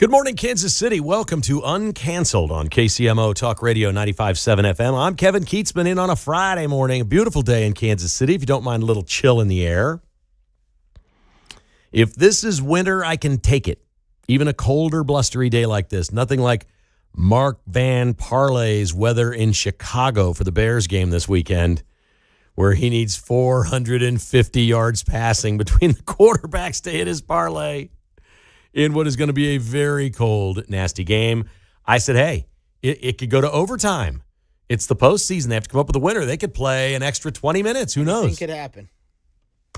Good morning, Kansas City. Welcome to Uncanceled on KCMO Talk Radio 95.7 FM. I'm Kevin Kietzman in on a Friday morning. A beautiful day in Kansas City, if you don't mind a little chill in the air. If this is winter, I can take it. Even a colder, blustery day like this. Nothing like Mark Van Parlay's weather in Chicago for the Bears game this weekend, where he needs 450 yards passing between the quarterbacks to hit his parlay in what is going to be a very cold, nasty game. I said, hey, it could go to overtime. It's the postseason. They have to come up with a winner. They could play an extra 20 minutes. Who knows? Anything could happen.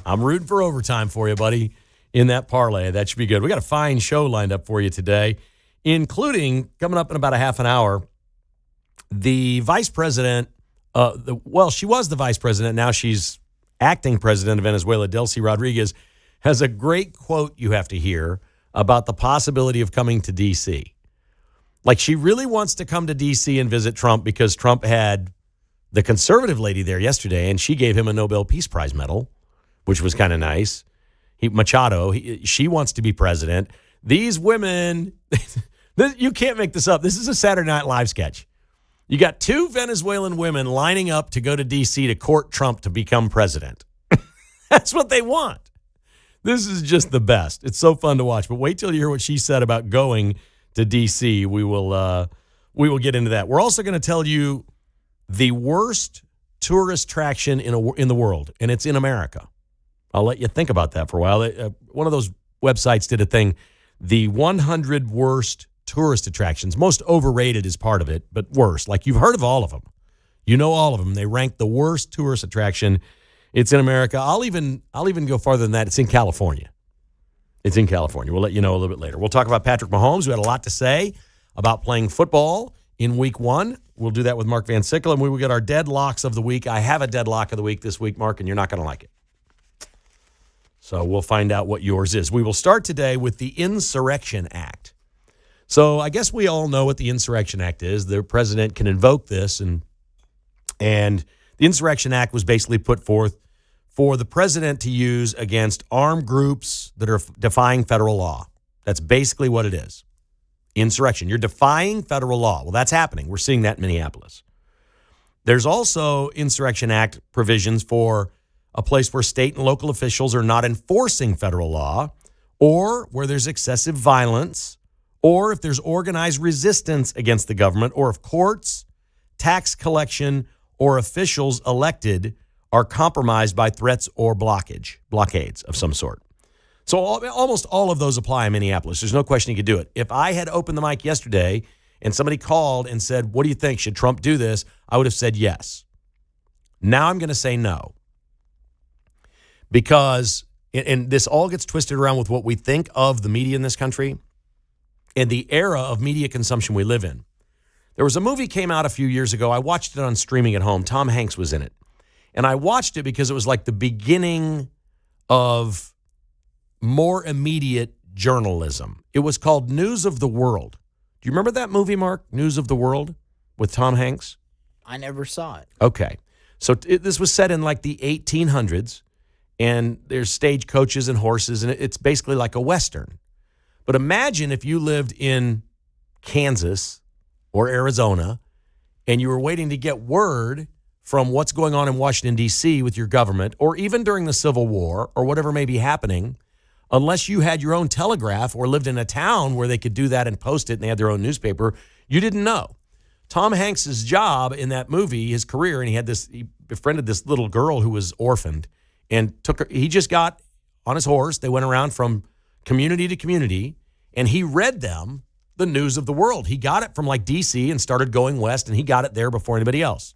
I'm rooting for overtime for you, buddy, in that parlay. That should be good. We got a fine show lined up for you today, including, coming up in about a half an hour, the vice president, she was the vice president. Now she's acting president of Venezuela, Delcy Rodriguez, has a great quote you have to hear about the possibility of coming to D.C. Like, she really wants to come to D.C. and visit Trump because Trump had the conservative lady there yesterday, and she gave him a Nobel Peace Prize medal, which was kind of nice. She wants to be president. These women, you can't make this up. This is a Saturday Night Live sketch. You got two Venezuelan women lining up to go to D.C. to court Trump to become president. That's what they want. This is just the best. It's so fun to watch. But wait till you hear what she said about going to D.C. We will get into that. We're also going to tell you the worst tourist attraction in the world, and it's in America. I'll let you think about that for a while. One of those websites did a thing, the 100 worst tourist attractions. Most overrated is part of it, but worst. Like, you've heard of all of them. You know all of them. They rank the worst tourist attraction. It's in America. I'll even go farther than that. It's in California. It's in California. We'll let you know a little bit later. We'll talk about Patrick Mahomes, who had a lot to say about playing football in week one. We'll do that with Mark Van Sickle, and we will get our deadlocks of the week. I have a deadlock of the week this week, Mark, and you're not going to like it. So we'll find out what yours is. We will start today with the Insurrection Act. So I guess we all know what the Insurrection Act is. The president can invoke this, and the Insurrection Act was basically put forth for the president to use against armed groups that are defying federal law. That's basically what it is. Insurrection. You're defying federal law. Well, that's happening. We're seeing that in Minneapolis. There's also Insurrection Act provisions for a place where state and local officials are not enforcing federal law, or where there's excessive violence, or if there's organized resistance against the government, or if courts, tax collection, or officials elected are compromised by threats or blockades of some sort. So almost all of those apply in Minneapolis. There's no question you could do it. If I had opened the mic yesterday and somebody called and said, what do you think? Should Trump do this? I would have said yes. Now I'm going to say no. Because, and this all gets twisted around with what we think of the media in this country and the era of media consumption we live in. There was a movie came out a few years ago. I watched it on streaming at home. Tom Hanks was in it. And I watched it because it was like the beginning of more immediate journalism. It was called News of the World. Do you remember that movie, Mark? News of the World with Tom Hanks? I never saw it. Okay. So this was set in like the 1800s, and there's stagecoaches and horses, and it's basically like a Western. But imagine if you lived in Kansas or Arizona, and you were waiting to get word from what's going on in Washington, D.C. with your government, or even during the Civil War or whatever may be happening, unless you had your own telegraph or lived in a town where they could do that and post it and they had their own newspaper, you didn't know. Tom Hanks' job in that movie, his career, and he befriended this little girl who was orphaned and he just got on his horse. They went around from community to community, and he read them the news of the world. He got it from like D.C. and started going west, and he got it there before anybody else.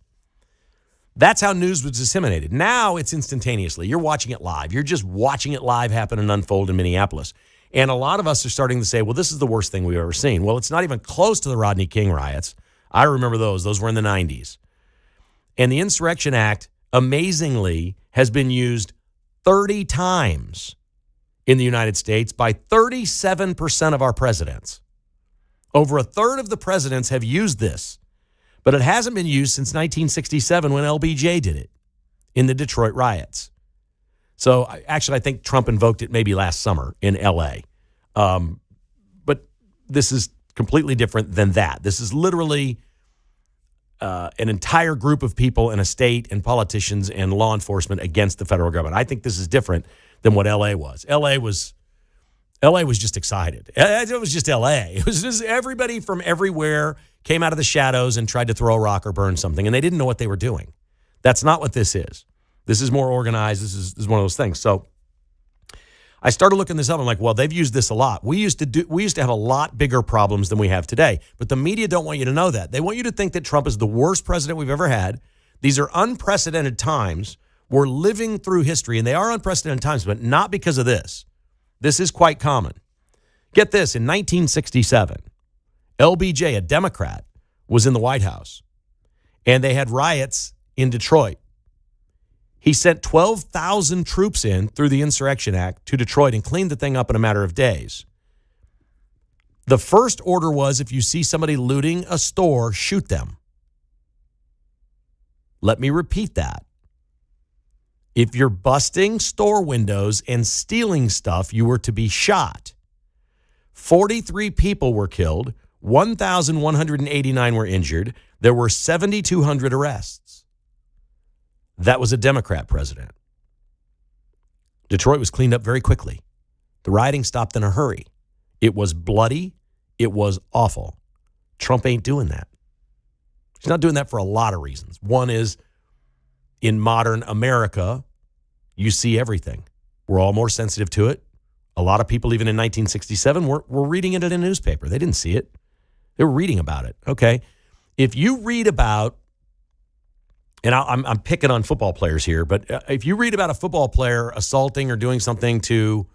That's how news was disseminated. Now it's instantaneously. You're watching it live. You're just watching it live happen and unfold in Minneapolis. And a lot of us are starting to say, well, this is the worst thing we've ever seen. Well, it's not even close to the Rodney King riots. I remember those. Those were in the 90s. And the Insurrection Act, amazingly, has been used 30 times in the United States by 37% of our presidents. Over a third of the presidents have used this, but it hasn't been used since 1967 when LBJ did it in the Detroit riots. So I think Trump invoked it maybe last summer in L.A. But this is completely different than that. This is literally an entire group of people in a state and politicians and law enforcement against the federal government. I think this is different than what L.A. was. L.A. was just excited. It was just L.A. It was just everybody from everywhere came out of the shadows and tried to throw a rock or burn something, and they didn't know what they were doing. That's not what this is. This is more organized. This is one of those things. So I started looking this up. I'm like, well, they've used this a lot. We used to have a lot bigger problems than we have today. But the media don't want you to know that. They want you to think that Trump is the worst president we've ever had. These are unprecedented times. We're living through history, and they are unprecedented times, but not because of this. This is quite common. Get this, in 1967, LBJ, a Democrat, was in the White House, and they had riots in Detroit. He sent 12,000 troops in through the Insurrection Act to Detroit and cleaned the thing up in a matter of days. The first order was, if you see somebody looting a store, shoot them. Let me repeat that. If you're busting store windows and stealing stuff, you were to be shot. 43 people were killed. 1,189 were injured. There were 7,200 arrests. That was a Democrat president. Detroit was cleaned up very quickly. The rioting stopped in a hurry. It was bloody. It was awful. Trump ain't doing that. He's not doing that for a lot of reasons. One is, in modern America, you see everything. We're all more sensitive to it. A lot of people, even in 1967, were reading it in a newspaper. They didn't see it. They were reading about it. Okay. If you read about, and I'm picking on football players here, but if you read about a football player assaulting or doing something to,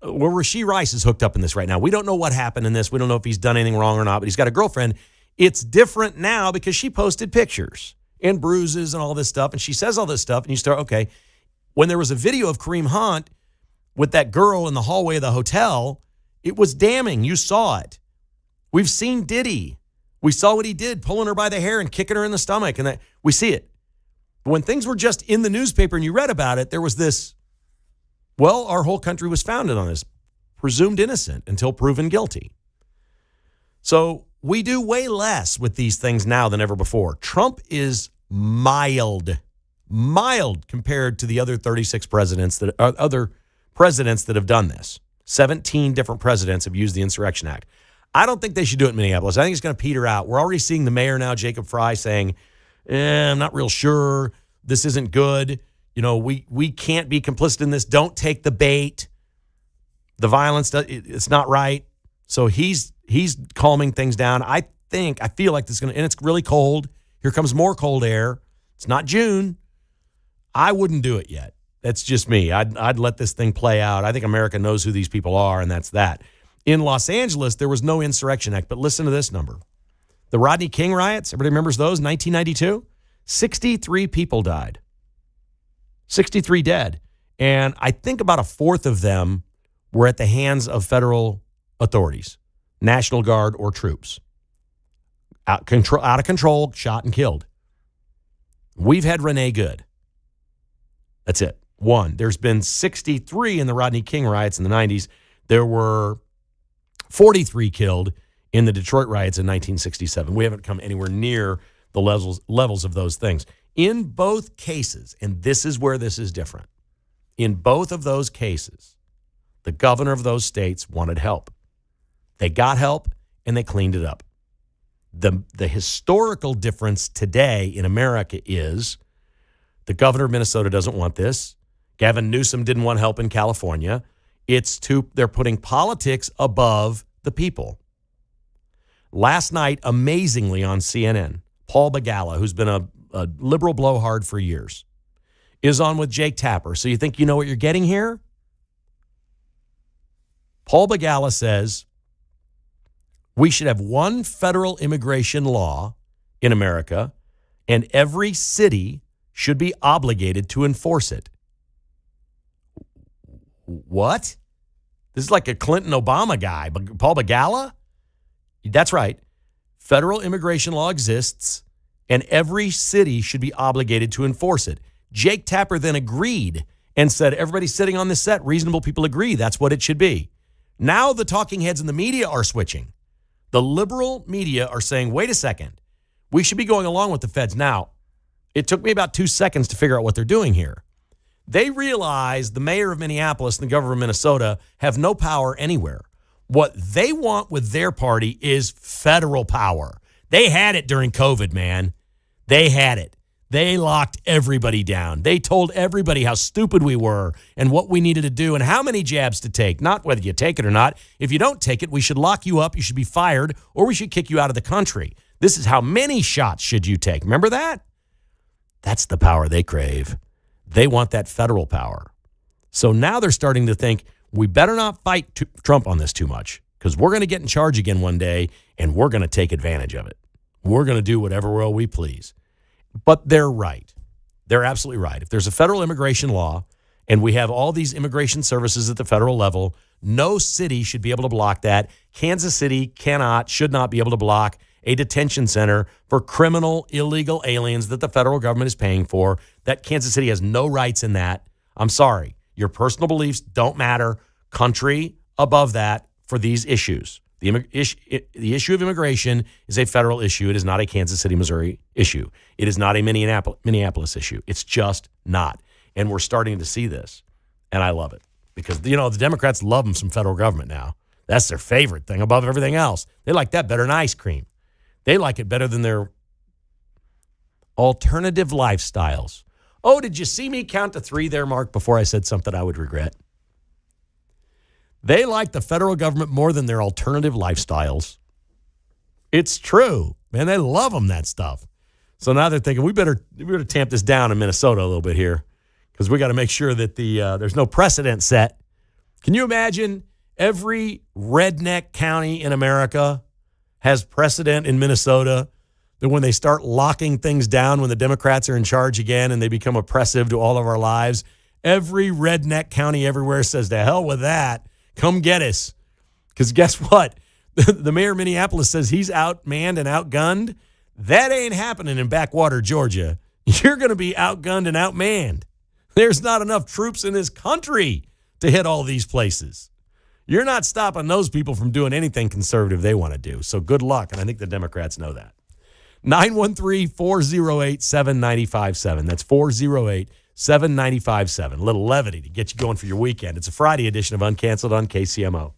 well, Rashee Rice is hooked up in this right now. We don't know what happened in this. We don't know if he's done anything wrong or not, but he's got a girlfriend. It's different now because she posted pictures and bruises and all this stuff, and she says all this stuff, and you start, okay. When there was a video of Kareem Hunt with that girl in the hallway of the hotel, it was damning. You saw it. We've seen Diddy. We saw what he did, pulling her by the hair and kicking her in the stomach, and that we see it. But when things were just in the newspaper and you read about it, there was this, well, our whole country was founded on this, presumed innocent until proven guilty. So we do way less with these things now than ever before. Trump is mild compared to the other 36 presidents other presidents that have done this. 17 different presidents have used the Insurrection Act. I don't think they should do it in Minneapolis. I think it's going to peter out. We're already seeing the mayor now, Jacob Fry, saying, I'm not real sure. This isn't good. You know, we can't be complicit in this. Don't take the bait. The violence, it's not right. So he's calming things down. I feel like this is going to, and it's really cold. Here comes more cold air. It's not June. I wouldn't do it yet. That's just me. I'd let this thing play out. I think America knows who these people are, and that's that. In Los Angeles, there was no Insurrection Act, but listen to this number. The Rodney King riots, everybody remembers those, 1992? 63 people died. 63 dead. And I think about a fourth of them were at the hands of federal authorities, National Guard or troops. Out of control, shot and killed. We've had Renee Good. That's it. One. There's been 63 in the Rodney King riots in the 90s. There were 43 killed in the Detroit riots in 1967. We haven't come anywhere near the levels of those things. In both cases, and this is where this is different, in both of those cases, the governor of those states wanted help. They got help, and they cleaned it up. The historical difference today in America is the governor of Minnesota doesn't want this. Gavin Newsom didn't want help in California. They're putting politics above the people. Last night, amazingly on CNN, Paul Begala, who's been a liberal blowhard for years, is on with Jake Tapper. So you think you know what you're getting here? Paul Begala says we should have one federal immigration law in America, and every city should be obligated to enforce it. What? This is like a Clinton-Obama guy. Paul Begala? That's right. Federal immigration law exists, and every city should be obligated to enforce it. Jake Tapper then agreed and said, everybody sitting on this set, reasonable people agree, that's what it should be. Now the talking heads in the media are switching. The liberal media are saying, wait a second, we should be going along with the feds. Now, it took me about 2 seconds to figure out what they're doing here. They realize the mayor of Minneapolis and the governor of Minnesota have no power anywhere. What they want with their party is federal power. They had it during COVID, man. They had it. They locked everybody down. They told everybody how stupid we were and what we needed to do and how many jabs to take, not whether you take it or not. If you don't take it, we should lock you up, you should be fired, or we should kick you out of the country. This is how many shots should you take. Remember that? That's the power they crave. They want that federal power. So now they're starting to think, we better not fight Trump on this too much because we're going to get in charge again one day and we're going to take advantage of it. We're going to do whatever will we please. But they're right. They're absolutely right. If there's a federal immigration law and we have all these immigration services at the federal level, no city should be able to block that. Kansas City should not be able to block a detention center for criminal, illegal aliens that the federal government is paying for. That Kansas City has no rights in that. I'm sorry. Your personal beliefs don't matter. Country above that for these issues. The issue of immigration is a federal issue. It is not a Kansas City, Missouri issue. It is not a Minneapolis issue. It's just not. And we're starting to see this. And I love it because, the Democrats love them some federal government now. That's their favorite thing above everything else. They like that better than ice cream. They like it better than their alternative lifestyles. Oh, did you see me count to 3 there, Mark, before I said something I would regret? They like the federal government more than their alternative lifestyles. It's true, man. They love them, that stuff. So now they're thinking we better tamp this down in Minnesota a little bit here because we got to make sure that there's no precedent set. Can you imagine every redneck county in America has precedent in Minnesota that when they start locking things down, when the Democrats are in charge again and they become oppressive to all of our lives, every redneck county everywhere says, to hell with that. Come get us. Because guess what? The mayor of Minneapolis says he's outmanned and outgunned. That ain't happening in backwater Georgia. You're going to be outgunned and outmanned. There's not enough troops in this country to hit all these places. You're not stopping those people from doing anything conservative they want to do. So good luck. And I think the Democrats know that. 913-408-7957. That's 408-7957. A little levity to get you going for your weekend. It's a Friday edition of Uncanceled on KCMO.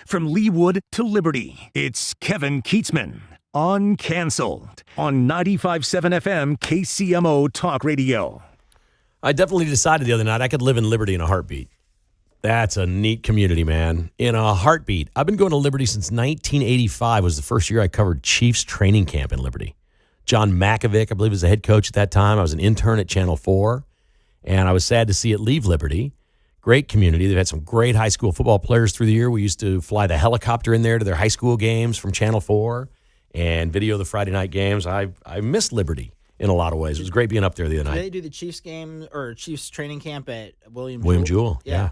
from Leawood to Liberty. It's Kevin Kietzman, Uncanceled, on 95.7 FM KCMO Talk Radio. I definitely decided the other night I could live in Liberty in a heartbeat. That's a neat community, man. In a heartbeat. I've been going to Liberty since 1985 was the first year I covered Chiefs training camp in Liberty. John Makovic, I believe, was the head coach at that time. I was an intern at Channel 4, and I was sad to see it leave Liberty. Great community. They've had some great high school football players through the year. We used to fly the helicopter in there to their high school games from Channel 4 and video the Friday night games. I miss Liberty in a lot of ways. It was great being up there the other night. Did they do the Chiefs game or Chiefs training camp at William Jewell? Yeah.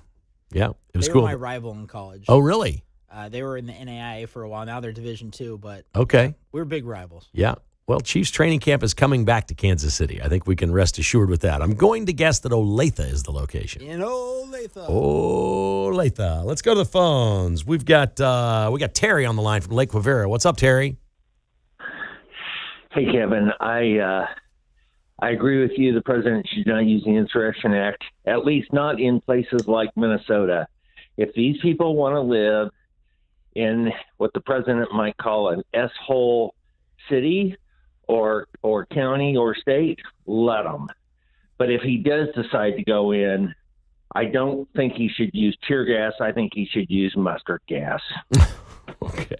It was they cool. Were my rival in college. Oh, really? They were in the NAIA for a while. Now they're Division II, but okay, we were big rivals. Yeah. Well, Chiefs training camp is coming back to Kansas City. I think we can rest assured with that. I'm going to guess that Olathe is the location. In Olathe. Olathe. Let's go to the phones. We got Terry on the line from Lake Quivira. What's up, Terry? Hey, Kevin. I agree with you. The president should not use the Insurrection Act, at least not in places like Minnesota. If these people want to live in what the president might call an S-hole city or county or state, let them. But if he does decide to go in, I don't think he should use tear gas. I think he should use mustard gas. Okay.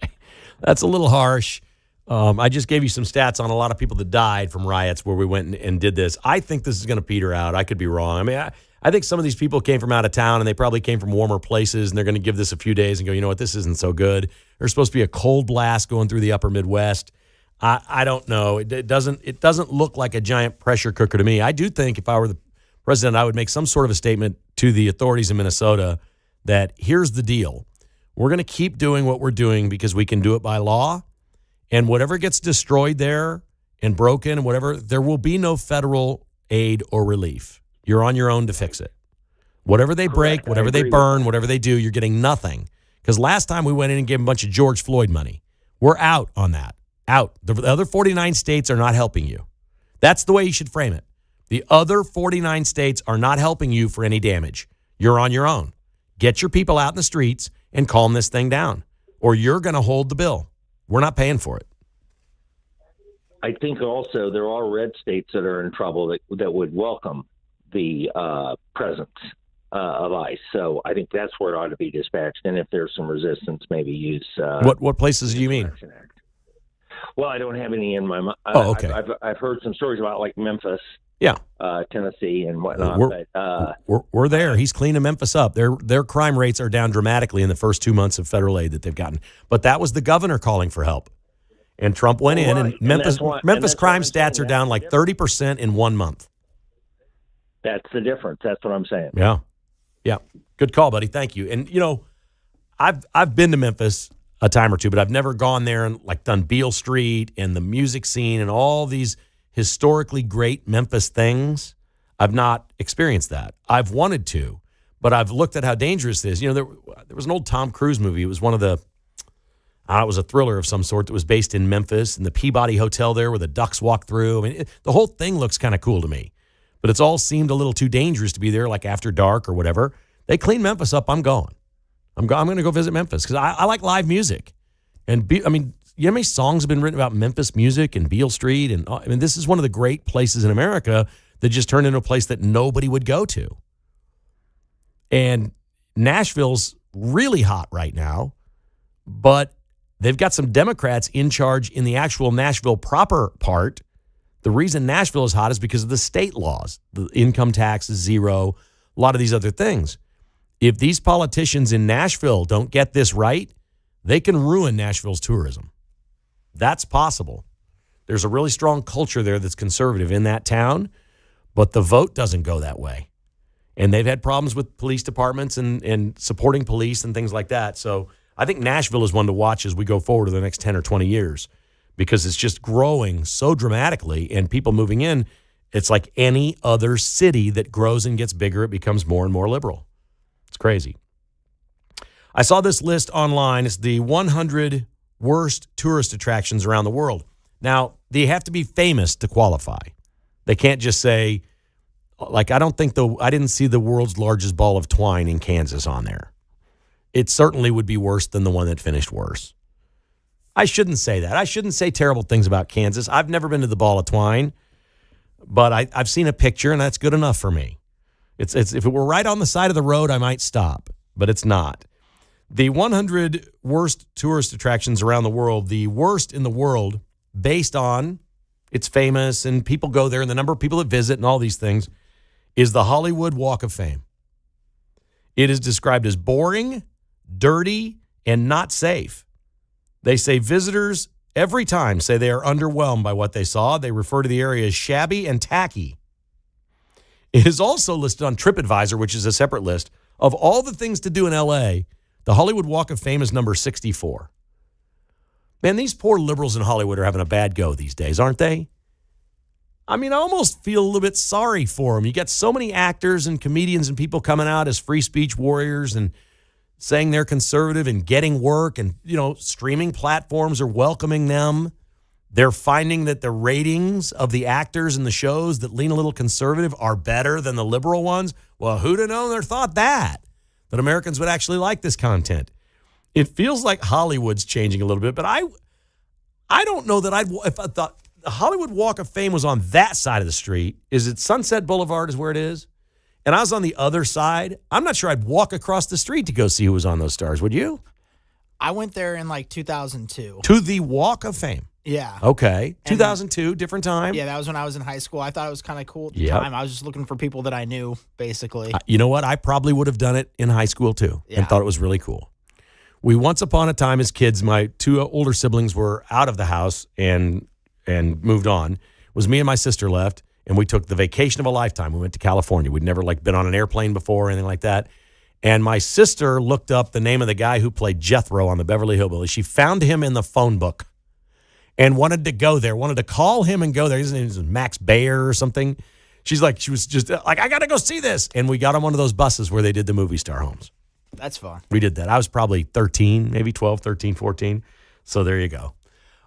That's a little harsh. I just gave you some stats on a lot of people that died from riots where we went and did this. I think this is going to peter out. I could be wrong. I mean, I think some of these people came from out of town and they probably came from warmer places and they're going to give this a few days and go, you know what, this isn't so good. There's supposed to be a cold blast going through the upper Midwest. I don't know. It doesn't look like a giant pressure cooker to me. I do think if I were the president, I would make some sort of a statement to the authorities in Minnesota that here's the deal. We're going to keep doing what we're doing because we can do it by law. And whatever gets destroyed there and broken and whatever, there will be no federal aid or relief. You're on your own to fix it. Whatever they break, whatever they burn, whatever they do, you're getting nothing. Because last time we went in and gave them a bunch of George Floyd money. We're out on that. Out. The other 49 states are not helping you. That's the way you should frame it. The other 49 states are not helping you for any damage. You're on your own. Get your people out in the streets and calm this thing down, or you're going to hold the bill. We're not paying for it. I think also there are red states that are in trouble that would welcome the presence of ICE. So I think that's where it ought to be dispatched. And if there's some resistance, maybe use what places do you mean? Act. Well, I don't have any in my mind. Oh, okay. I've heard some stories about like Memphis, Tennessee, and whatnot. We're there. He's cleaning Memphis up. Their crime rates are down dramatically in the first 2 months of federal aid that they've gotten. But that was the governor calling for help, and Trump went in, and Memphis crime stats are down like 30% in 1 month. That's the difference. That's what I'm saying. Yeah. Good call, buddy. Thank you. And I've been to Memphis a time or two, but I've never gone there and like done Beale Street and the music scene and all these historically great Memphis things. I've not experienced that. I've wanted to, but I've looked at how dangerous it is. There was an old Tom Cruise movie. It was one of the, it was a thriller of some sort that was based in Memphis and the Peabody Hotel there where the ducks walk through. I mean, the whole thing looks kind of cool to me, but it's all seemed a little too dangerous to be there like after dark or whatever. They clean Memphis up. I'm going. I'm going to go visit Memphis because I like live music. And you know how many songs have been written about Memphis music and Beale Street? And this is one of the great places in America that just turned into a place that nobody would go to. And Nashville's really hot right now, but they've got some Democrats in charge in the actual Nashville proper part. The reason Nashville is hot is because of the state laws. The income tax is zero, a lot of these other things. If these politicians in Nashville don't get this right, they can ruin Nashville's tourism. That's possible. There's a really strong culture there that's conservative in that town, but the vote doesn't go that way. And they've had problems with police departments and supporting police and things like that. So I think Nashville is one to watch as we go forward to the next 10 or 20 years because it's just growing so dramatically and people moving in. It's like any other city that grows and gets bigger, it becomes more and more liberal. It's crazy. I saw this list online. It's the 100 worst tourist attractions around the world. Now, they have to be famous to qualify. They can't just say, like, I didn't see the world's largest ball of twine in Kansas on there. it certainly would be worse than the one that finished worse. I shouldn't say that. I shouldn't say terrible things about Kansas. I've never been to the Ball of Twine, but I've seen a picture, and that's good enough for me. It's if it were right on the side of the road, I might stop, but it's not. The 100 worst tourist attractions around the world, the worst in the world, based on it's famous and people go there and the number of people that visit and all these things, is the Hollywood Walk of Fame. It is described as boring, dirty, and not safe. They say visitors every time say they are underwhelmed by what they saw. They refer to the area as shabby and tacky. It is also listed on TripAdvisor, which is a separate list. Of all the things to do in L.A., the Hollywood Walk of Fame is number 64. Man, these poor liberals in Hollywood are having a bad go these days, aren't they? I mean, I almost feel a little bit sorry for them. You got so many actors and comedians and people coming out as free speech warriors and saying they're conservative and getting work, and, streaming platforms are welcoming them. They're finding that the ratings of the actors in the shows that lean a little conservative are better than the liberal ones. Well, who'd have known or thought that Americans would actually like this content? It feels like Hollywood's changing a little bit, but I don't know that if I thought the Hollywood Walk of Fame was on that side of the street. Is it Sunset Boulevard is where it is? And I was on the other side, I'm not sure I'd walk across the street to go see who was on those stars. Would you? I went there in 2002. To the Walk of Fame. Yeah. Okay. 2002, different time. Yeah, that was when I was in high school. I thought it was kind of cool at the Yep. time. I was just looking for people that I knew, basically. You know what? I probably would have done it in high school too, and thought it was really cool. We once upon a time as kids, my two older siblings were out of the house and moved on. It was me and my sister left. And we took the vacation of a lifetime. We went to California. We'd never been on an airplane before or anything like that. And my sister looked up the name of the guy who played Jethro on the Beverly Hillbillies. She found him in the phone book and wanted to go there, wanted to call him and go there. His name is Max Bayer or something. She was just like, I got to go see this. And we got on one of those buses where they did the movie star homes. That's fun. We did that. I was probably 13, maybe 12, 13, 14. So there you go.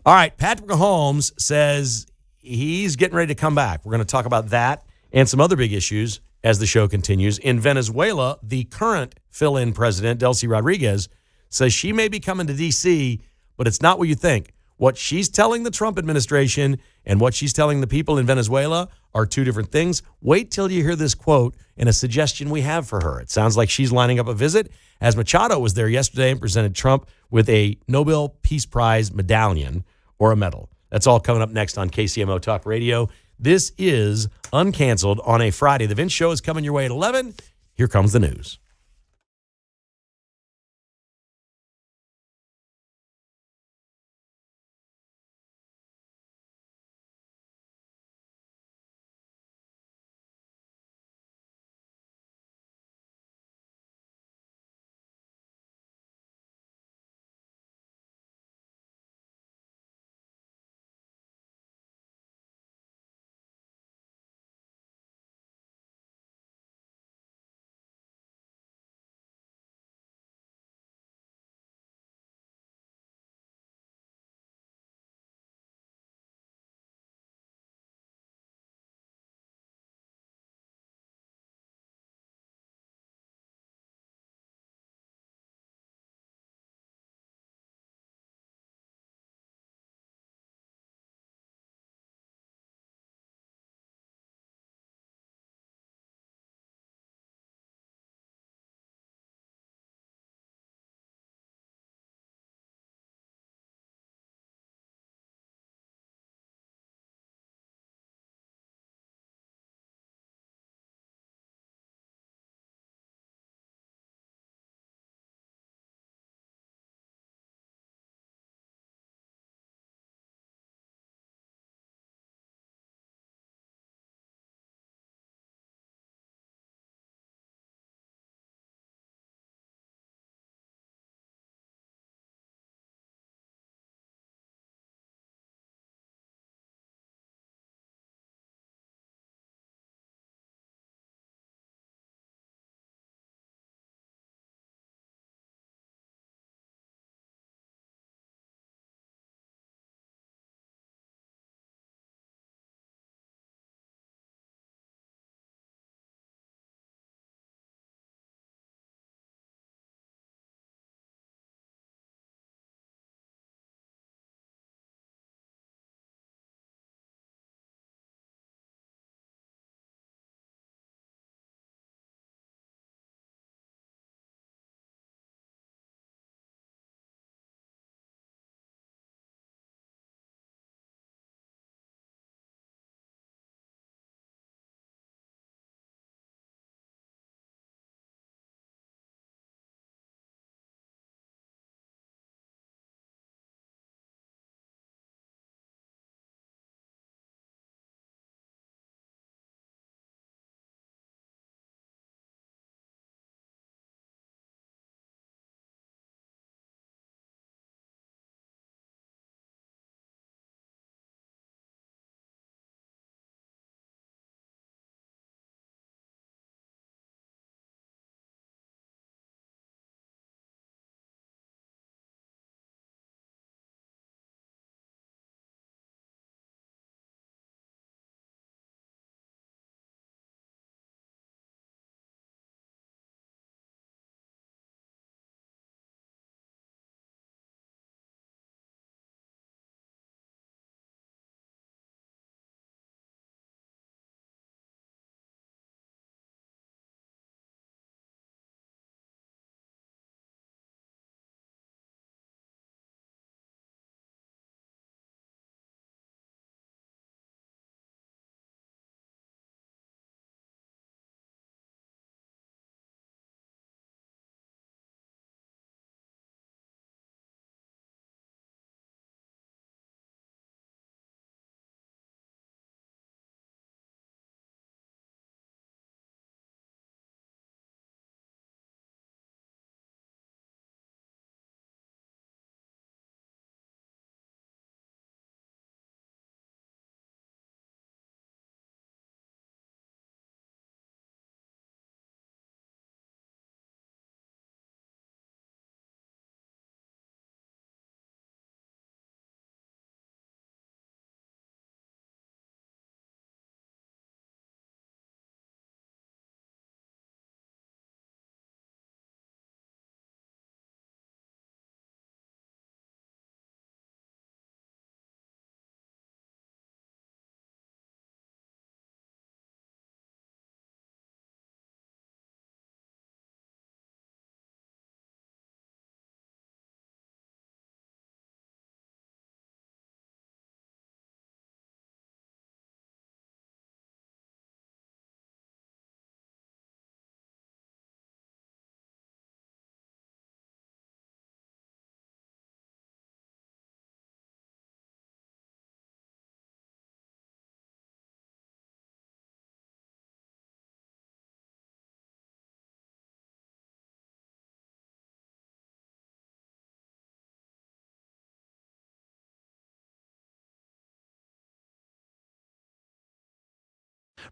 All right. Patrick Mahomes says he's getting ready to come back. We're going to talk about that and some other big issues as the show continues. In Venezuela, the current fill-in president, Delcy Rodriguez, says she may be coming to D.C., but it's not what you think. What she's telling the Trump administration and what she's telling the people in Venezuela are two different things. Wait till you hear this quote and a suggestion we have for her. It sounds like she's lining up a visit, as Machado was there yesterday and presented Trump with a Nobel Peace Prize medallion or a medal. That's all coming up next on KCMO Talk Radio. This is Uncanceled on a Friday. The Vince Show is coming your way at 11. Here comes the news.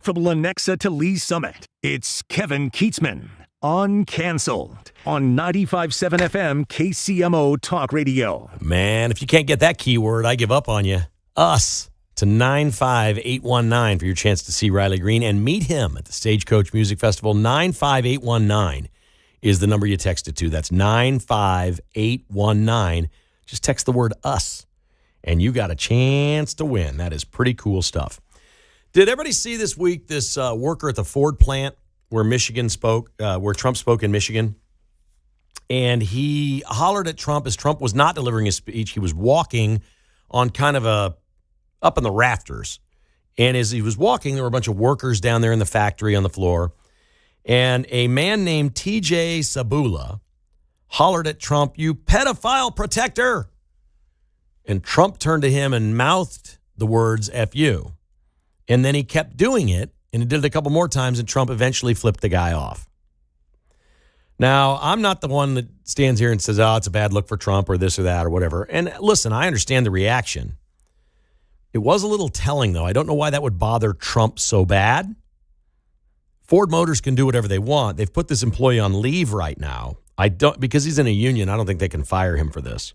From Lenexa to Lee Summit, it's Kevin Kietzman, Uncanceled, on 95.7 FM KCMO Talk Radio. Man, if you can't get that keyword, I give up on you. Us to 95819 for your chance to see Riley Green and meet him at the Stagecoach Music Festival. 95819 is the number you text it to. That's 95819. Just text the word us, and you got a chance to win. That is pretty cool stuff. Did everybody see this week this worker at the Ford plant where where Trump spoke in Michigan? And he hollered at Trump as Trump was not delivering his speech. He was walking on kind of up in the rafters. And as he was walking, there were a bunch of workers down there in the factory on the floor. And a man named TJ Sabula hollered at Trump, "You pedophile protector." And Trump turned to him and mouthed the words, "F you." And then he kept doing it, and he did it a couple more times, and Trump eventually flipped the guy off. Now, I'm not the one that stands here and says, oh, it's a bad look for Trump or this or that or whatever. And listen, I understand the reaction. It was a little telling, though. I don't know why that would bother Trump so bad. Ford Motors can do whatever they want. They've put this employee on leave right now. Because he's in a union, I don't think they can fire him for this.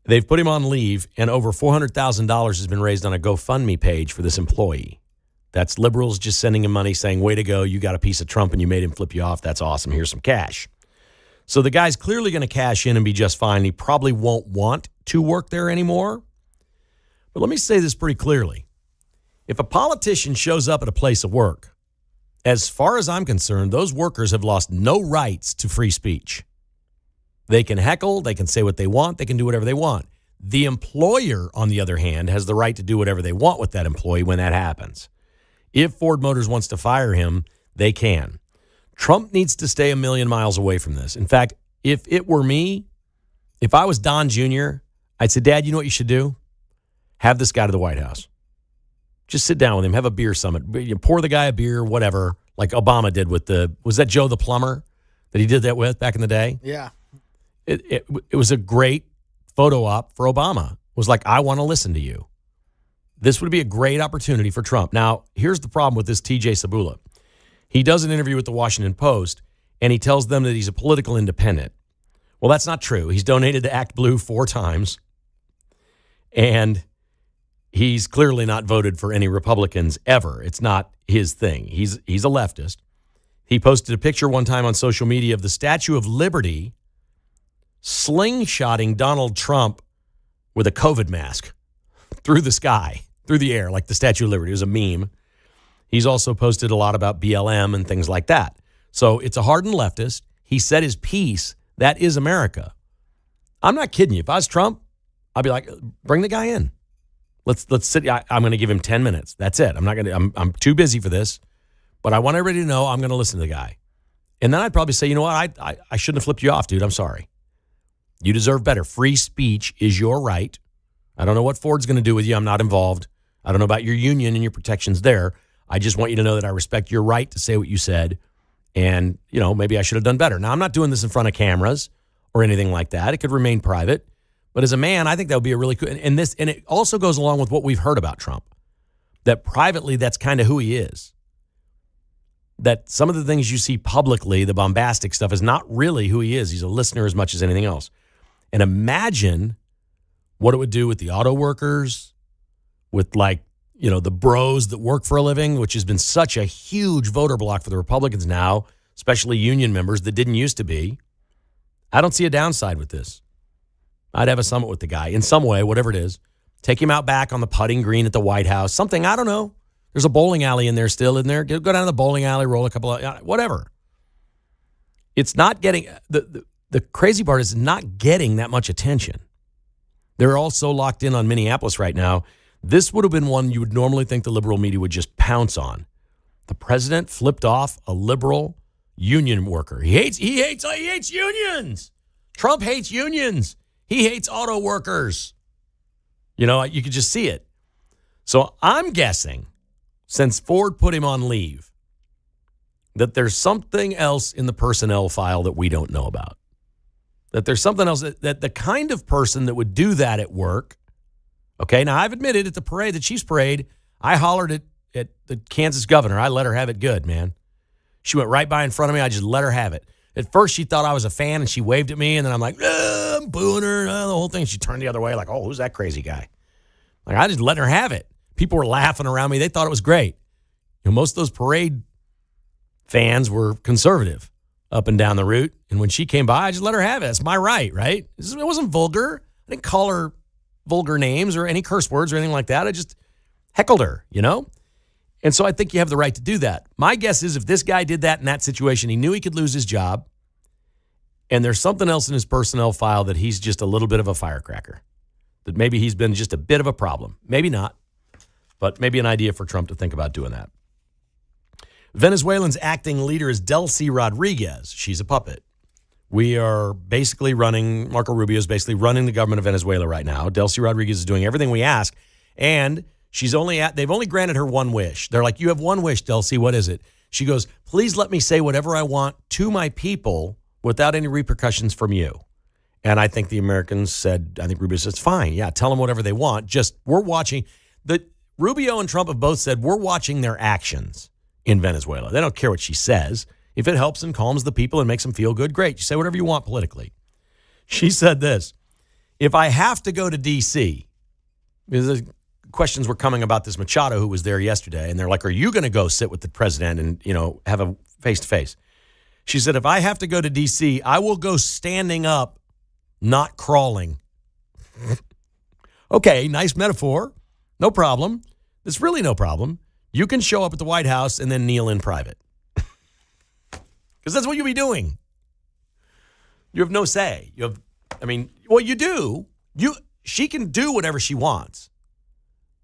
They've put him on leave, and over $400,000 has been raised on a GoFundMe page for this employee. That's liberals just sending him money saying, way to go, you got a piece of Trump and you made him flip you off. That's awesome. Here's some cash. So the guy's clearly going to cash in and be just fine. He probably won't want to work there anymore. But let me say this pretty clearly. If a politician shows up at a place of work, as far as I'm concerned, those workers have lost no rights to free speech. They can heckle, they can say what they want, they can do whatever they want. The employer, on the other hand, has the right to do whatever they want with that employee when that happens. If Ford Motors wants to fire him, they can. Trump needs to stay a million miles away from this. In fact, if it were me, if I was Don Jr., I'd say, Dad, you know what you should do? Have this guy to the White House. Just sit down with him, have a beer summit. You pour the guy a beer, whatever, like Obama did with was that Joe the plumber that he did that with back in the day? Yeah. It was a great photo op for Obama. It was like, I want to listen to you. This would be a great opportunity for Trump. Now, here's the problem with this TJ Sabula. He does an interview with the Washington Post, and he tells them that he's a political independent. Well, that's not true. He's donated to Act Blue 4 times, and he's clearly not voted for any Republicans ever. It's not his thing. He's a leftist. He posted a picture one time on social media of the Statue of Liberty slingshotting Donald Trump with a COVID mask through the sky, through the air, like the Statue of Liberty. It was a meme. He's also posted a lot about BLM and things like that. So it's a hardened leftist. He said his piece. That is America. I'm not kidding you. If I was Trump, I'd be like, bring the guy in. Let's sit. I'm going to give him 10 minutes. That's it. I'm too busy for this, but I want everybody to know I'm going to listen to the guy. And then I'd probably say, you know what? I shouldn't have flipped you off, dude. I'm sorry. You deserve better. Free speech is your right. I don't know what Ford's going to do with you. I'm not involved. I don't know about your union and your protections there. I just want you to know that I respect your right to say what you said. And, maybe I should have done better. Now, I'm not doing this in front of cameras or anything like that. It could remain private. But as a man, I think that would be a really cool. And it also goes along with what we've heard about Trump, that privately, that's kind of who he is. That some of the things you see publicly, the bombastic stuff, is not really who he is. He's a listener as much as anything else. And imagine what it would do with the auto workers, with the bros that work for a living, which has been such a huge voter block for the Republicans now, especially union members that didn't used to be. I don't see a downside with this. I'd have a summit with the guy in some way, whatever it is. Take him out back on the putting green at the White House. Something, I don't know. There's a bowling alley in there still, isn't there? Go down to the bowling alley, roll a couple of, whatever. It's not getting, the crazy part is not getting that much attention. They're all so locked in on Minneapolis right now. This would have been one you would normally think the liberal media would just pounce on. The president flipped off a liberal union worker. He hates unions. Trump hates unions. He hates auto workers. You could just see it. So I'm guessing, since Ford put him on leave, that there's something else in the personnel file that we don't know about. That there's something else that the kind of person that would do that at work. Okay, now I've admitted at the Chiefs parade, I hollered at the Kansas governor. I let her have it good, man. She went right by in front of me. I just let her have it. At first, she thought I was a fan, and she waved at me, and then I'm like, I'm booing her, the whole thing. She turned the other way like, oh, who's that crazy guy? Like, I just let her have it. People were laughing around me. They thought it was great. Most of those parade fans were conservative up and down the route, and when she came by, I just let her have it. It's my right? It wasn't vulgar. I didn't call her vulgar names or any curse words or anything like that. I just heckled her, And so I think you have the right to do that. My guess is if this guy did that in that situation, he knew he could lose his job, and there's something else in his personnel file that he's just a little bit of a firecracker, that maybe he's been just a bit of a problem. Maybe not, but maybe an idea for Trump to think about doing that. Venezuelan's acting leader is Delcy Rodriguez. She's a puppet. We are basically Marco Rubio is basically running the government of Venezuela right now. Delcy Rodriguez is doing everything we ask, and they've only granted her one wish. They're like, you have one wish, Delcy. What is it? She goes, please let me say whatever I want to my people without any repercussions from you. And I think the Americans said, I think Rubio says, fine. Yeah, tell them whatever they want. Just we're watching. Rubio and Trump have both said we're watching their actions in Venezuela. They don't care what she says. If it helps and calms the people and makes them feel good, great. You say whatever you want politically. She said this, if I have to go to D.C., because questions were coming about this Machado who was there yesterday, and they're like, are you going to go sit with the president and, have a face-to-face? She said, if I have to go to D.C., I will go standing up, not crawling. Okay, nice metaphor. No problem. It's really no problem. You can show up at the White House and then kneel in private. Because that's what you'll be doing. You have no say. You do. She can do whatever she wants.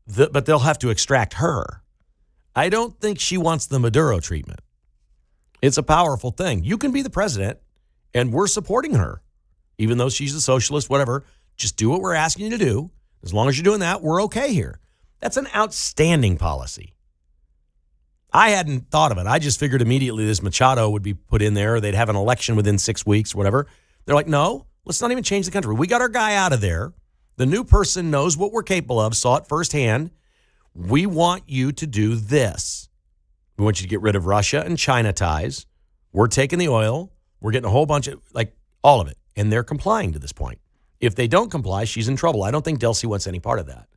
But they'll have to extract her. I don't think she wants the Maduro treatment. It's a powerful thing. You can be the president, and we're supporting her. Even though she's a socialist, whatever, just do what we're asking you to do. As long as you're doing that, we're okay here. That's an outstanding policy. I hadn't thought of it. I just figured immediately this Machado would be put in there, or they'd have an election within 6 weeks, whatever. They're like, no, let's not even change the country. We got our guy out of there. The new person knows what we're capable of, saw it firsthand. We want you to do this. We want you to get rid of Russia and China ties. We're taking the oil. We're getting a whole bunch of, all of it. And they're complying to this point. If they don't comply, she's in trouble. I don't think Delcy wants any part of that.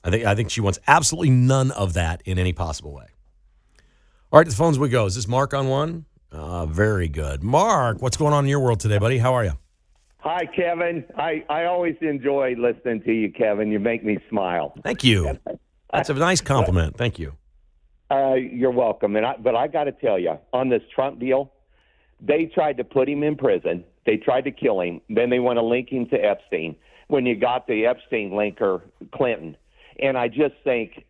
I think she wants absolutely none of that in any possible way. All right, to the phones we go. Is this Mark on one? Very good. Mark, what's going on in your world today, buddy? How are you? Hi, Kevin. I always enjoy listening to you, Kevin. You make me smile. Thank you. That's a nice compliment. Thank you. You're welcome. But I got to tell you, on this Trump deal, they tried to put him in prison. They tried to kill him. Then they want to link him to Epstein. When you got the Epstein linker, Clinton. And I just think,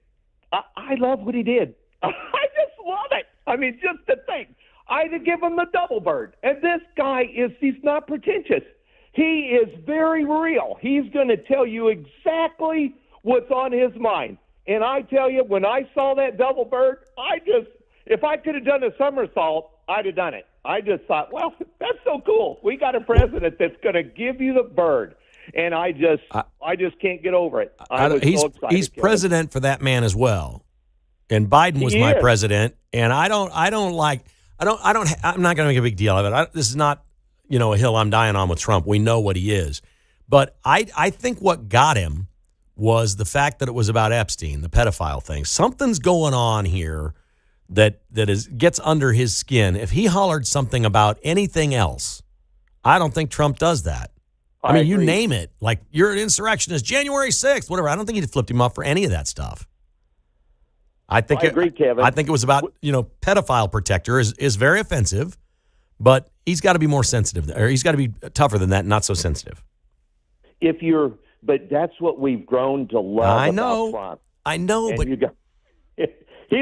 I love what he did. I just love it. I mean, just to think. I'd give him the double bird. And this guy he's not pretentious. He is very real. He's going to tell you exactly what's on his mind. And I tell you, when I saw that double bird, if I could have done a somersault, I'd have done it. I just thought, well, that's so cool. We got a president that's going to give you the bird. And I just can't get over it. He's president for that man as well. And Biden was my president. And I'm not going to make a big deal of it. This is not, a hill I'm dying on with Trump. We know what he is. But I think what got him was the fact that it was about Epstein, the pedophile thing. Something's going on here that gets under his skin. If he hollered something about anything else, I don't think Trump does that. I mean, you name it. Like, you're an insurrectionist, January 6th, whatever. I don't think he'd flipped him off for any of that stuff. I agree, Kevin. I think it was about, pedophile protector is very offensive, but he's got to be more sensitive, or he's got to be tougher than that, not so sensitive. But that's what we've grown to love about Trump. I know, but he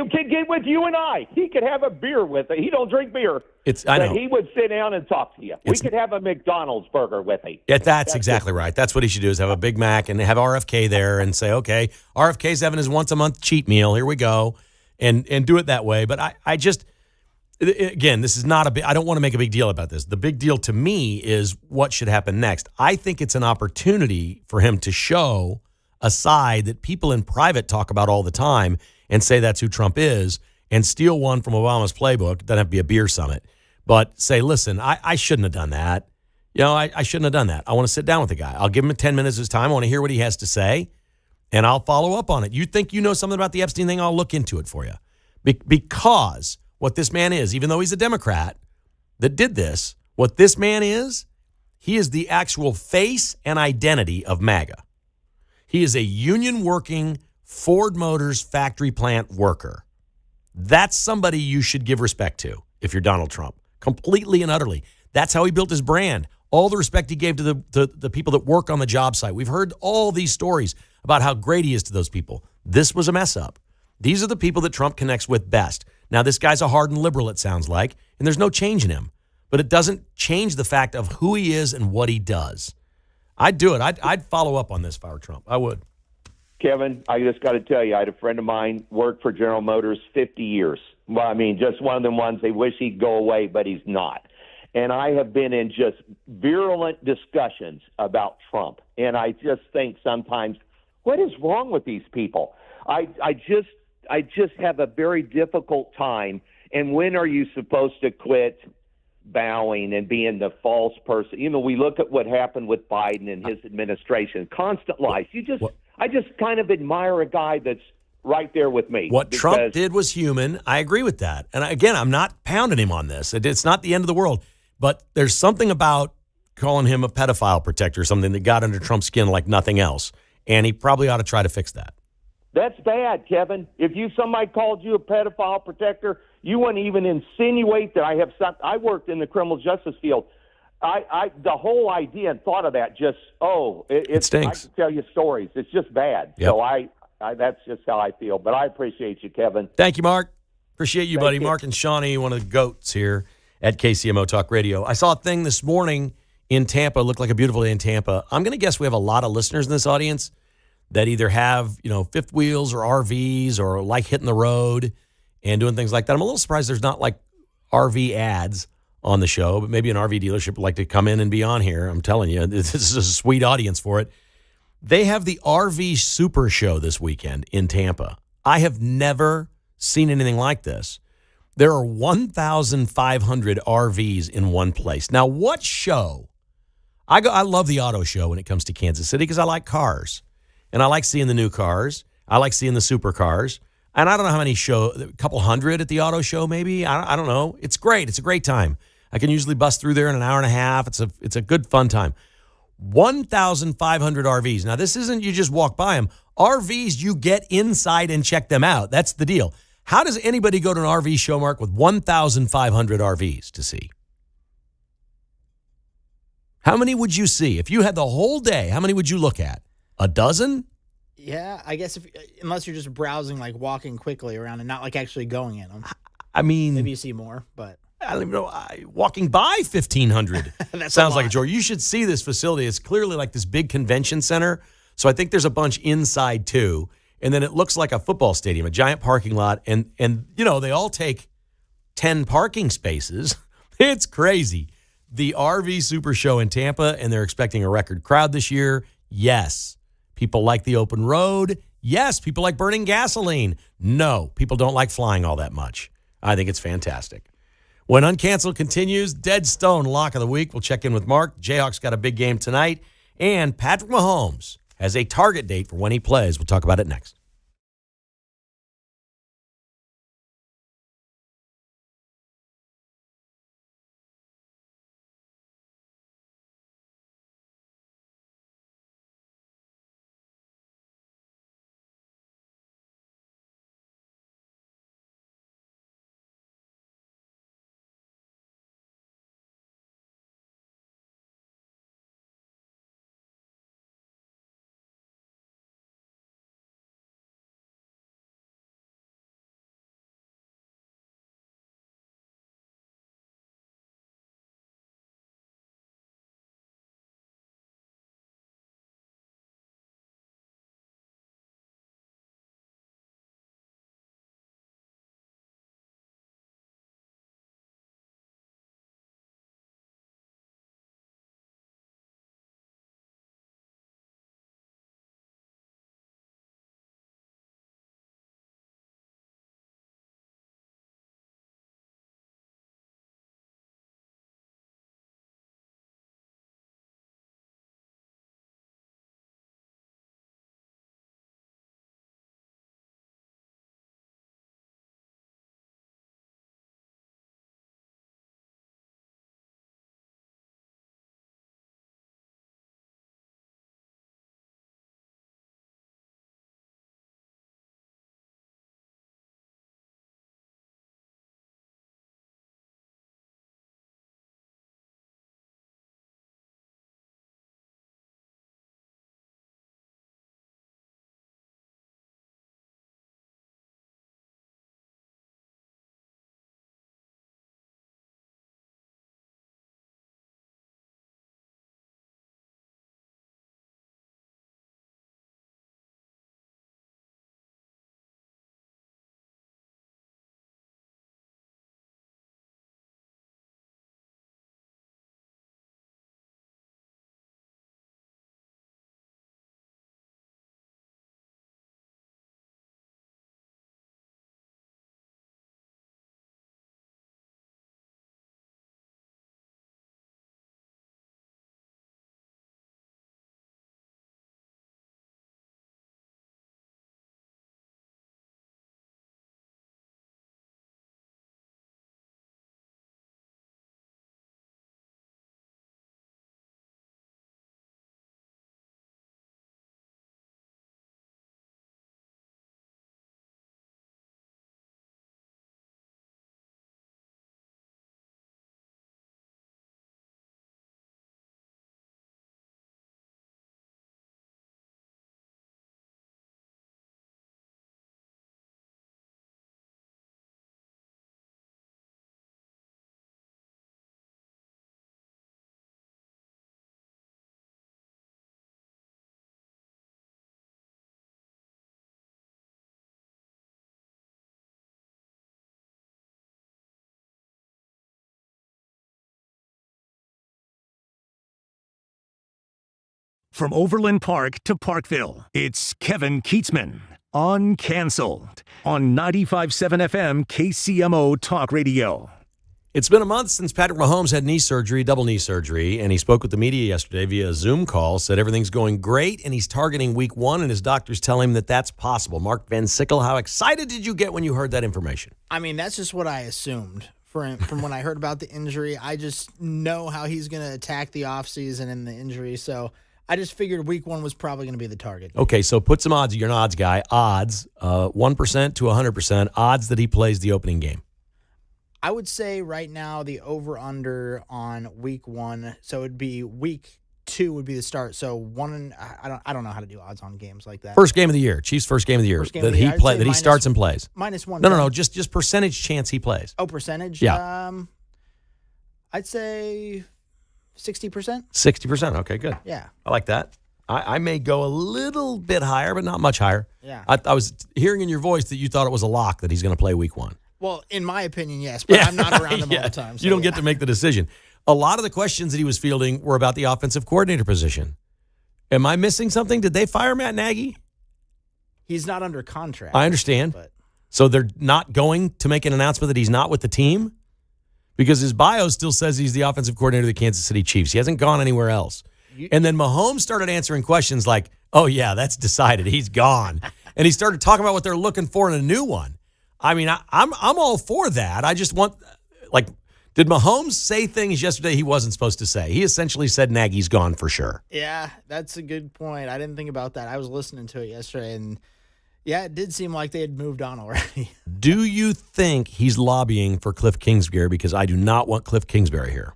could get with you and I. He could have a beer with it. He don't drink beer. I know. He would sit down and talk to you. We could have a McDonald's burger with him. Yeah, that's exactly right. That's what he should do, is have a Big Mac and have RFK there and say, okay, RFK's having his once-a-month cheat meal. Here we go. And do it that way. But I just, again, this is not I don't want to make a big deal about this. The big deal to me is what should happen next. I think it's an opportunity for him to show a side that people in private talk about all the time. and say that's who Trump is and steal one from Obama's playbook. It doesn't have to be a beer summit, but say, listen, I shouldn't have done that. I shouldn't have done that. I want to sit down with the guy. I'll give him 10 minutes of his time. I want to hear what he has to say, and I'll follow up on it. You think you know something about the Epstein thing? I'll look into it for you. Because what this man is, even though he's a Democrat that did this, what this man is, he is the actual face and identity of MAGA. He is a union-working Ford Motors factory plant worker. That's somebody you should give respect to if you're Donald Trump, completely and utterly. That's how he built his brand. All the respect he gave to the people that work on the job site. We've heard all these stories about how great he is to those people. This was a mess up. These are the people that Trump connects with best. Now, this guy's a hardened liberal, it sounds like, and there's no change in him. But it doesn't change the fact of who he is and what he does. I'd do it. I'd follow up on this if I were Trump. I would. Kevin, I just got to tell you, I had a friend of mine worked for General Motors 50 years. Well, I mean, just one of them ones they wish he'd go away, but he's not. And I have been in just virulent discussions about Trump. And I just think sometimes, what is wrong with these people? I just have a very difficult time. And when are you supposed to quit bowing and being the false person? You know, we look at what happened with Biden and his administration, constant lies. I just kind of admire a guy that's right there with me. What Trump did was human. I agree with that. And again, I'm not pounding him on this. It's not the end of the world. But there's something about calling him a pedophile protector, something that got under Trump's skin like nothing else. And he probably ought to try to fix that. That's bad, Kevin. If somebody called you a pedophile protector, you wouldn't even insinuate that I have some. I worked in the criminal justice field. The whole idea and thought of that just it stinks. I can tell you stories. It's just bad. Yep. So I that's just how I feel. But I appreciate you, Kevin. Thank you, Mark. Appreciate you, buddy. you. Mark and Shawnee, one of the goats here at KCMO Talk Radio. I saw a thing this morning in Tampa. It looked like a beautiful day in Tampa. I'm going to guess we have a lot of listeners in this audience that either have, fifth wheels or RVs or like hitting the road and doing things like that. I'm a little surprised there's not like RV ads on the show, but maybe an RV dealership would like to come in and be on here. I'm telling you, this is a sweet audience for it. They have the RV Super Show this weekend in Tampa. I have never seen anything like this. There are 1,500 RVs in one place. Now, what show? I love the auto show when it comes to Kansas City because I like cars. And I like seeing the new cars. I like seeing the supercars. And I don't know how many a couple hundred at the auto show maybe. I don't know. It's great. It's a great time. I can usually bust through there in an hour and a half. It's a good fun time. 1,500 RVs. Now, this isn't you just walk by them. RVs, you get inside and check them out. That's the deal. How does anybody go to an RV show, Mark, with 1,500 RVs to see? How many would you see? If you had the whole day, how many would you look at? A dozen? Yeah, I guess unless you're just browsing, like walking quickly around and not like actually going in them. I mean, Maybe you see more, but I don't even know. Walking by 1,500 That's sounds a like a lot. chore. You should see this facility. It's clearly like this big convention center. So I think there's a bunch inside too. And then it looks like a football stadium, a giant parking lot. And they all take 10 parking spaces. It's crazy. The RV Super Show in Tampa, and they're expecting a record crowd this year. Yes. People like the open road. Yes. People like burning gasoline. No. People don't like flying all that much. I think it's fantastic. When Uncanceled continues, Dead Stone Lock of the Week. We'll check in with Mark. Jayhawks got a big game tonight. And Patrick Mahomes has a target date for when he plays. We'll talk about it next. From Overland Park to Parkville, it's Kevin Kietzman, Uncanceled, on 95.7 FM KCMO Talk Radio. It's been a month since Patrick Mahomes had knee surgery, double knee surgery, and he spoke with the media yesterday via a Zoom call, said everything's going great, and he's targeting week 1, and his doctors tell him that that's possible. Mark Van Sickle, how excited did you get when you heard that information? I mean, that's just what I assumed from when I heard about the injury. I just know how he's going to attack the offseason and the injury, so I just figured week 1 was probably going to be the target. Okay, so put some odds. You're an odds guy. Odds, 1% to 100%, odds that he plays the opening game. I would say right now the over/under on week 1, so it'd be week 2 would be the start. So I don't know how to do odds on games like that. First game of the year, Chiefs' first game of the year that he starts and plays. -1. No, just percentage chance he plays. Oh, percentage? Yeah. I'd say 60%. 60%. Okay, good. Yeah. I like that. I may go a little bit higher, but not much higher. Yeah. I was hearing in your voice that you thought it was a lock that he's going to play week 1. Well, in my opinion, yes, but I'm not around him all the time. So you don't get to make the decision. A lot of the questions that he was fielding were about the offensive coordinator position. Am I missing something? Did they fire Matt Nagy? He's not under contract. I understand. But So they're not going to make an announcement that he's not with the team? Because his bio still says he's the offensive coordinator of the Kansas City Chiefs. He hasn't gone anywhere else. And then Mahomes started answering questions like, oh, yeah, that's decided. He's gone. And he started talking about what they're looking for in a new one. I mean, I'm all for that. I just want, did Mahomes say things yesterday he wasn't supposed to say? He essentially said Nagy's gone for sure. yeah, that's a good point. I didn't think about that. I was listening to it yesterday, and yeah, it did seem like they had moved on already. Do you think he's lobbying for Cliff Kingsbury? Because I do not want Cliff Kingsbury here.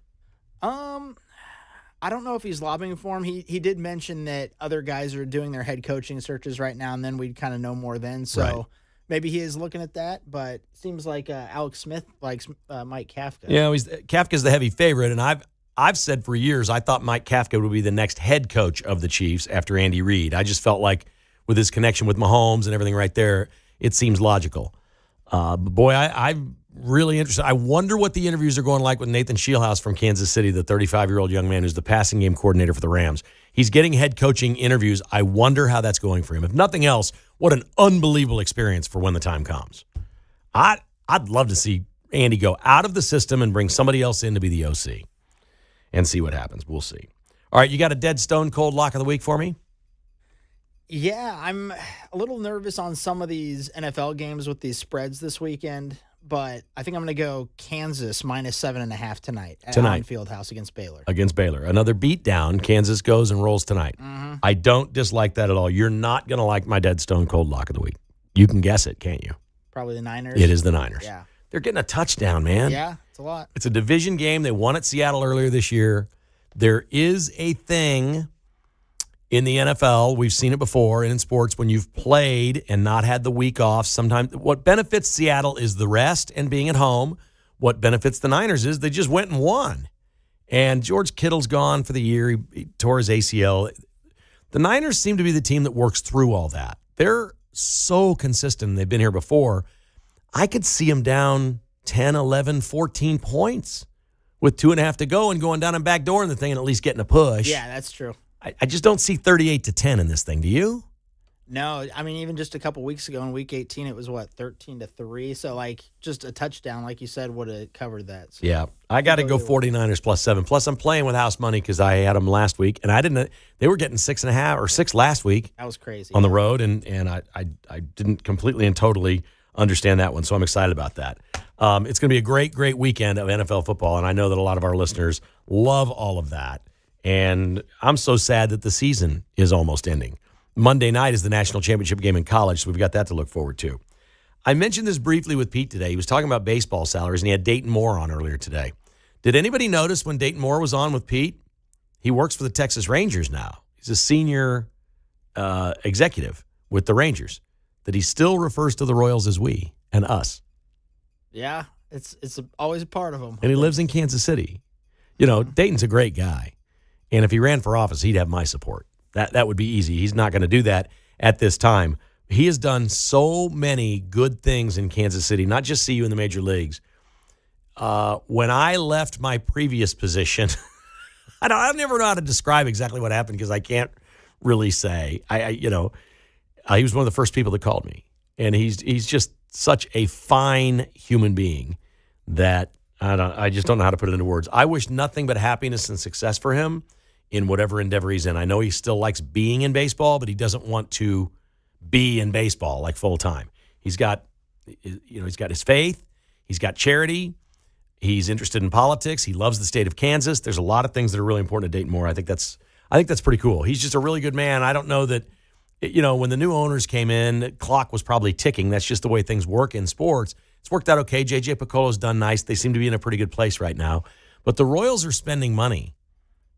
I don't know if he's lobbying for him. He did mention that other guys are doing their head coaching searches right now, and then we'd kind of know more then. So. Right. Maybe he is looking at that, but it seems like Alex Smith likes Mike Kafka. Yeah, Kafka's the heavy favorite, and I've said for years I thought Mike Kafka would be the next head coach of the Chiefs after Andy Reid. I just felt like with his connection with Mahomes and everything right there, it seems logical. But boy, I'm really interested. I wonder what the interviews are going like with Nathan Scheelhaase from Kansas City, the 35-year-old young man who's the passing game coordinator for the Rams. He's getting head coaching interviews. I wonder how that's going for him. If nothing else, what an unbelievable experience for when the time comes. I'd love to see Andy go out of the system and bring somebody else in to be the OC and see what happens. We'll see. All right, you got a dead stone cold lock of the week for me? Yeah, I'm a little nervous on some of these NFL games with these spreads this weekend, but I think I'm going to go Kansas -7.5 tonight at Allen Fieldhouse against Baylor. Against Baylor. Another beatdown. Kansas goes and rolls tonight. Mm-hmm. I don't dislike that at all. You're not going to like my dead stone cold lock of the week. You can guess it, can't you? Probably the Niners. It is the Niners. Yeah. They're getting a touchdown, man. Yeah, it's a lot. It's a division game. They won at Seattle earlier this year. There is a thing in the NFL, we've seen it before, and in sports, when you've played and not had the week off, sometimes what benefits Seattle is the rest and being at home. What benefits the Niners is they just went and won. And George Kittle's gone for the year. He tore his ACL. The Niners seem to be the team that works through all that. They're so consistent. They've been here before. I could see them down 10, 11, 14 points with 2.5 to go and going down and backdooring the thing and at least getting a push. Yeah, that's true. I just don't see 38-10 in this thing. Do you? No, I mean, even just a couple weeks ago in Week 18, it was, 13-3? So, just a touchdown, like you said, would have covered that. So. Yeah. I got to go 49ers +7. Plus, I'm playing with house money because I had them last week, and I didn't. They were getting 6.5 or 6 last week. That was crazy. On the road, and I didn't completely and totally understand that one, so I'm excited about that. It's going to be a great, great weekend of NFL football, and I know that a lot of our listeners love all of that. And I'm so sad that the season is almost ending. Monday night is the national championship game in college, so we've got that to look forward to. I mentioned this briefly with Pete today. He was talking about baseball salaries, and he had Dayton Moore on earlier today. Did anybody notice when Dayton Moore was on with Pete? He works for the Texas Rangers now. He's a senior executive with the Rangers, that he still refers to the Royals as we and us. Yeah, it's always a part of them. And he lives in Kansas City. You know, Dayton's a great guy. And if he ran for office, he'd have my support. That would be easy. He's not going to do that at this time. He has done so many good things in Kansas City, not just CU in the major leagues. When I left my previous position, I never know how to describe exactly what happened because I can't really say. He was one of the first people that called me, and he's just such a fine human being that I just don't know how to put it into words. I wish nothing but happiness and success for him in whatever endeavor he's in. I know he still likes being in baseball, but he doesn't want to be in baseball like full time. He's got his faith, he's got charity, he's interested in politics, he loves the state of Kansas. There's a lot of things that are really important to Dayton Moore. I think that's pretty cool. He's just a really good man. I don't know that, when the new owners came in, the clock was probably ticking. That's just the way things work in sports. It's worked out okay. J.J. Piccolo's done nice. They seem to be in a pretty good place right now. But the Royals are spending money.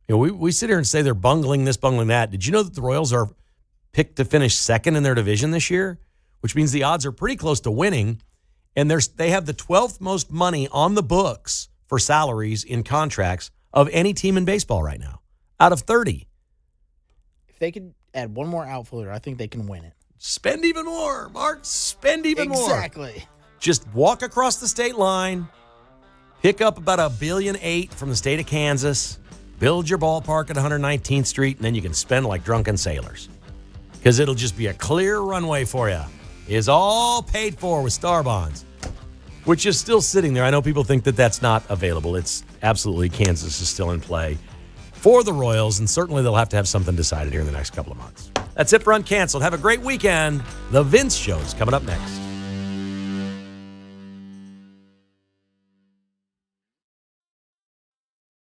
We sit here and say they're bungling this, bungling that. Did you know that the Royals are picked to finish second in their division this year? Which means the odds are pretty close to winning. And they have the 12th most money on the books for salaries in contracts of any team in baseball right now, out of 30. If they could add one more outfielder, I think they can win it. Spend even more, Mark. Spend even more. Exactly. Just walk across the state line, pick up about $1.8 billion from the state of Kansas, build your ballpark at 119th Street, and then you can spend like drunken sailors. Because it'll just be a clear runway for you. Is all paid for with Star Bonds, which is still sitting there. I know people think that that's not available. It's absolutely, Kansas is still in play for the Royals, and certainly they'll have to have something decided here in the next couple of months. That's it for Uncanceled. Have a great weekend. The Vince Show is coming up next.